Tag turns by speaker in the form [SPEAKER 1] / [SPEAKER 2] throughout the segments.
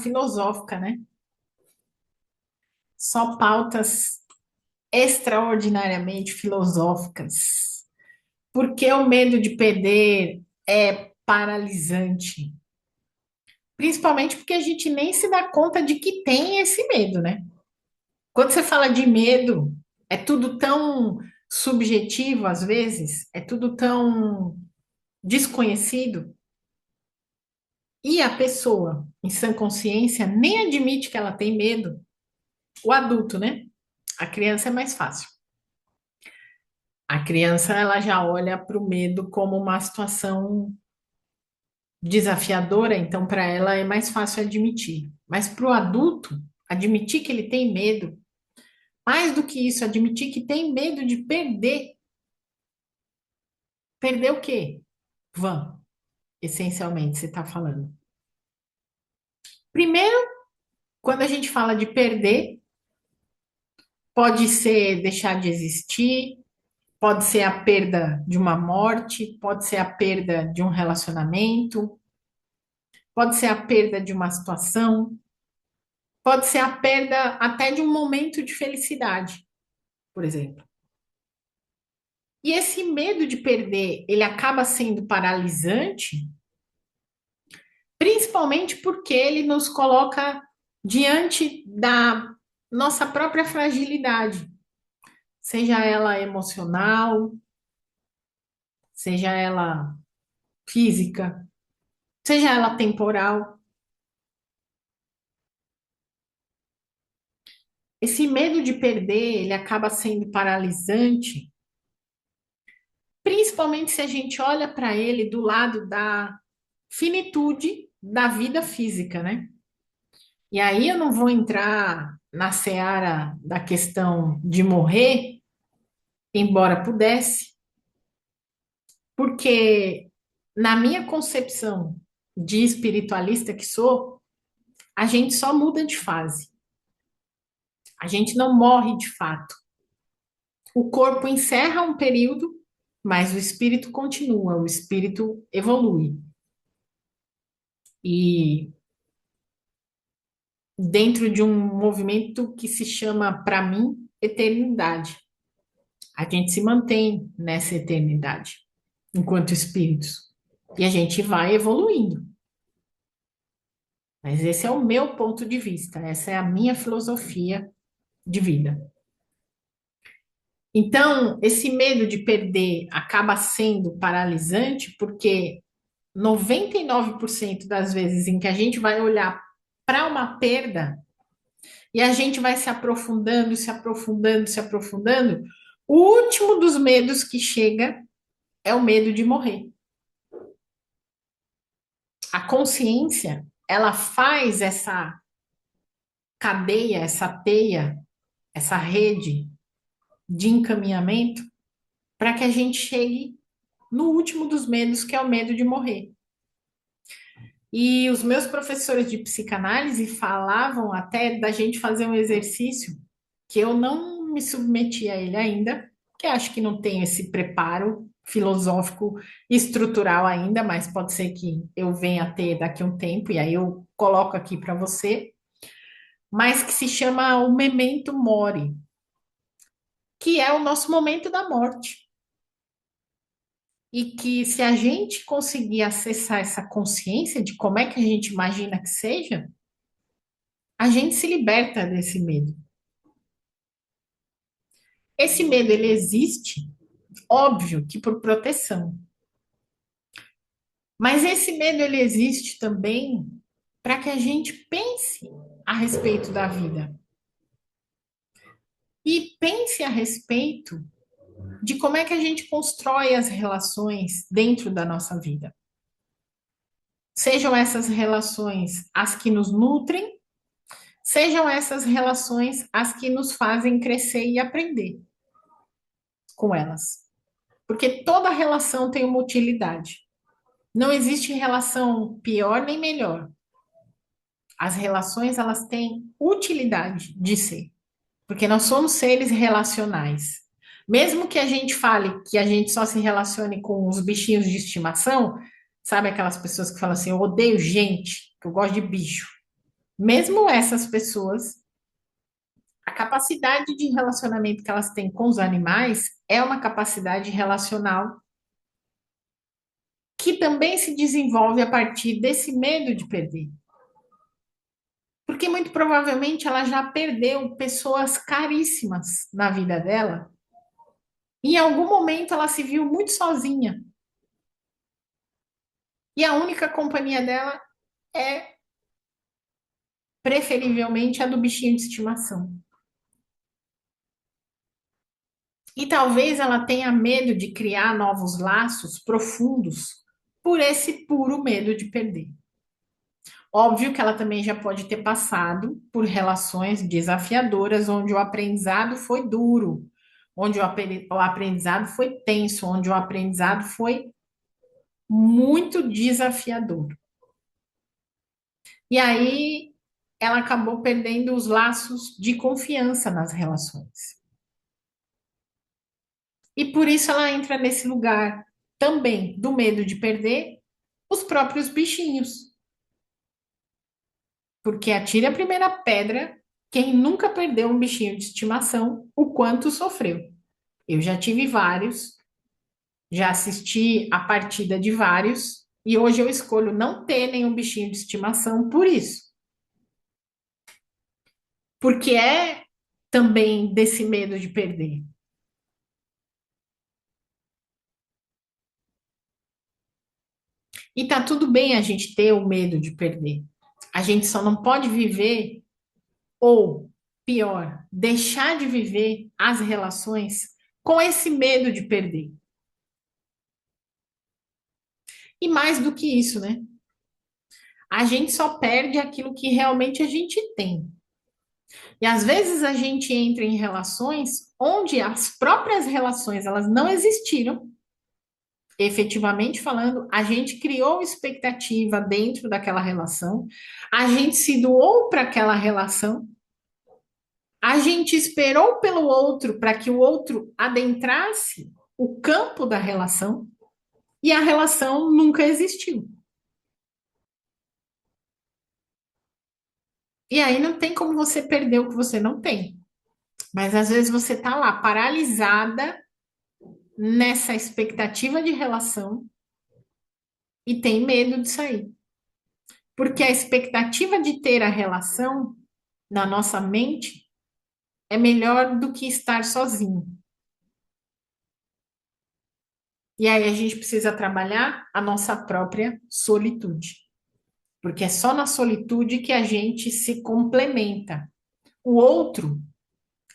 [SPEAKER 1] filosófica, né? Só pautas extraordinariamente filosóficas. Porque o medo de perder é paralisante. Principalmente porque a gente nem se dá conta de que tem esse medo, né? Quando você fala de medo, é tudo tão subjetivo às vezes, é tudo tão desconhecido. E a pessoa, em sã consciência, nem admite que ela tem medo. O adulto, né? A criança é mais fácil. A criança, ela já olha para o medo como uma situação desafiadora, então para ela é mais fácil admitir. Mas para o adulto, admitir que ele tem medo, mais do que isso, admitir que tem medo de perder. Perder o quê? Van, essencialmente, você está falando. Primeiro, quando a gente fala de perder, pode ser deixar de existir, pode ser a perda de uma morte, pode ser a perda de um relacionamento, pode ser a perda de uma situação, pode ser a perda até de um momento de felicidade, por exemplo. E esse medo de perder, ele acaba sendo paralisante, principalmente porque ele nos coloca diante da nossa própria fragilidade, seja ela emocional, seja ela física, seja ela temporal. Esse medo de perder, ele acaba sendo paralisante, principalmente se a gente olha para ele do lado da finitude da vida física, né? E aí eu não vou entrar na seara da questão de morrer, embora pudesse, porque na minha concepção de espiritualista que sou, a gente só muda de fase. A gente não morre de fato. O corpo encerra um período, mas o espírito continua, o espírito evolui. E dentro de um movimento que se chama, para mim, eternidade. A gente se mantém nessa eternidade, enquanto espíritos. E a gente vai evoluindo. Mas esse é o meu ponto de vista, essa é a minha filosofia de vida. Então, esse medo de perder acaba sendo paralisante porque 99% das vezes em que a gente vai olhar para uma perda e a gente vai se aprofundando, se aprofundando, se aprofundando, o último dos medos que chega é o medo de morrer. A consciência, ela faz essa cadeia, essa teia, essa rede de encaminhamento para que a gente chegue no último dos medos, que é o medo de morrer. E os meus professores de psicanálise falavam até da gente fazer um exercício que eu não me submeti a ele ainda, que acho que não tenho esse preparo filosófico estrutural ainda, mas pode ser que eu venha a ter daqui a um tempo, e aí eu coloco aqui para você, mas que se chama o memento mori, que é o nosso momento da morte. E que se a gente conseguir acessar essa consciência de como é que a gente imagina que seja, a gente se liberta desse medo. Esse medo, ele existe, óbvio que por proteção. Mas esse medo, ele existe também para que a gente pense a respeito da vida. E pense a respeito de como é que a gente constrói as relações dentro da nossa vida. Sejam essas relações as que nos nutrem, sejam essas relações as que nos fazem crescer e aprender com elas. Porque toda relação tem uma utilidade. Não existe relação pior nem melhor. As relações, elas têm utilidade de ser. Porque nós somos seres relacionais. Mesmo que a gente fale que a gente só se relacione com os bichinhos de estimação, sabe aquelas pessoas que falam assim, eu odeio gente, que eu gosto de bicho. Mesmo essas pessoas, a capacidade de relacionamento que elas têm com os animais é uma capacidade relacional que também se desenvolve a partir desse medo de perder. Porque muito provavelmente ela já perdeu pessoas caríssimas na vida dela. E em algum momento ela se viu muito sozinha. E a única companhia dela é preferivelmente a do bichinho de estimação. E talvez ela tenha medo de criar novos laços profundos por esse puro medo de perder. Óbvio que ela também já pode ter passado por relações desafiadoras, onde o aprendizado foi duro, onde o aprendizado foi tenso, onde o aprendizado foi muito desafiador. E aí ela acabou perdendo os laços de confiança nas relações. E por isso ela entra nesse lugar também do medo de perder os próprios bichinhos. Porque atire a primeira pedra quem nunca perdeu um bichinho de estimação, o quanto sofreu. Eu já tive vários, já assisti a partida de vários, e hoje eu escolho não ter nenhum bichinho de estimação por isso. Porque é também desse medo de perder. E tá tudo bem a gente ter o medo de perder. A gente só não pode viver, ou pior, deixar de viver as relações com esse medo de perder. E mais do que isso, né? A gente só perde aquilo que realmente a gente tem. E às vezes a gente entra em relações onde as próprias relações elas não existiram, efetivamente falando, a gente criou expectativa dentro daquela relação, a gente se doou para aquela relação, a gente esperou pelo outro para que o outro adentrasse o campo da relação e a relação nunca existiu. E aí não tem como você perder o que você não tem. Mas às vezes você tá lá paralisada nessa expectativa de relação e tem medo de sair. Porque a expectativa de ter a relação na nossa mente é melhor do que estar sozinho. E aí a gente precisa trabalhar a nossa própria solitude. Porque é só na solitude que a gente se complementa. O outro,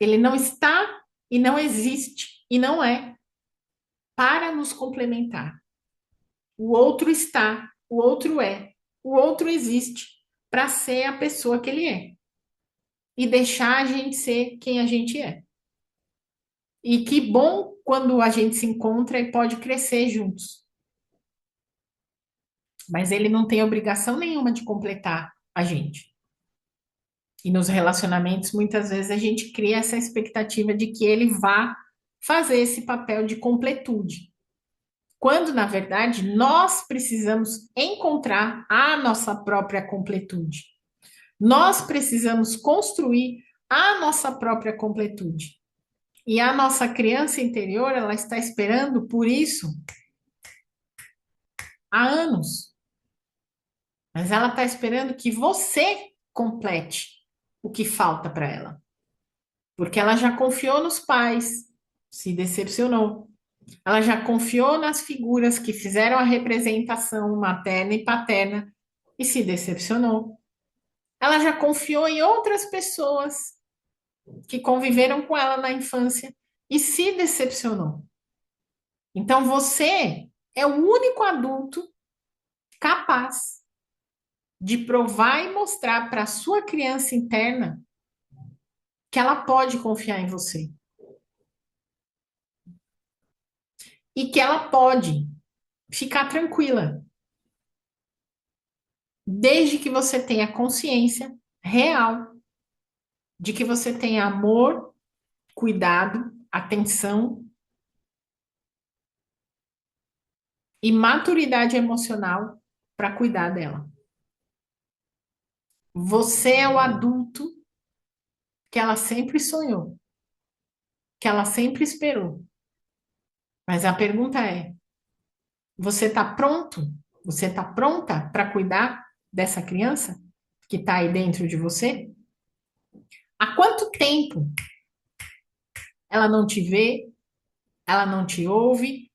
[SPEAKER 1] ele não está e não existe e não é para nos complementar. O outro está, o outro é, o outro existe para ser a pessoa que ele é e deixar a gente ser quem a gente é. E que bom quando a gente se encontra e pode crescer juntos. Mas ele não tem obrigação nenhuma de completar a gente. E nos relacionamentos, muitas vezes a gente cria essa expectativa de que ele vá fazer esse papel de completude. Quando, na verdade, nós precisamos encontrar a nossa própria completude. Nós precisamos construir a nossa própria completude. E a nossa criança interior, ela está esperando por isso há anos. Mas ela está esperando que você complete o que falta para ela. Porque ela já confiou nos pais, se decepcionou. Ela já confiou nas figuras que fizeram a representação materna e paterna e se decepcionou. Ela já confiou em outras pessoas que conviveram com ela na infância e se decepcionou. Então você é o único adulto capaz de provar e mostrar para a sua criança interna que ela pode confiar em você e que ela pode ficar tranquila, desde que você tenha consciência real de que você tenha amor, cuidado, atenção e maturidade emocional para cuidar dela. Você é o adulto que ela sempre sonhou, que ela sempre esperou. Mas a pergunta é: você está pronto? Você está pronta para cuidar dessa criança que está aí dentro de você? Há quanto tempo ela não te vê, ela não te ouve,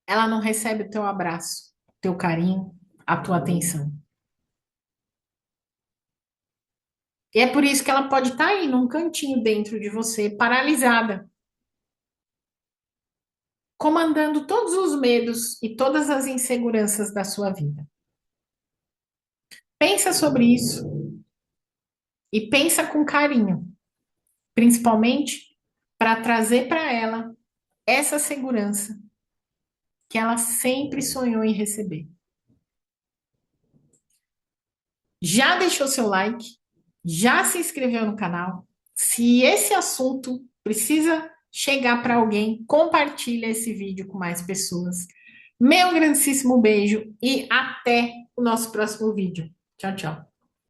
[SPEAKER 1] ela não recebe o teu abraço, teu carinho, a tua atenção? E é por isso que ela pode estar aí num cantinho dentro de você, paralisada, comandando todos os medos e todas as inseguranças da sua vida. Pensa sobre isso e pensa com carinho, principalmente para trazer para ela essa segurança que ela sempre sonhou em receber. Já deixou seu like? Já se inscreveu no canal? Se esse assunto precisa chegar para alguém, compartilha esse vídeo com mais pessoas. Meu grandíssimo beijo e até o nosso próximo vídeo. Tchau, tchau.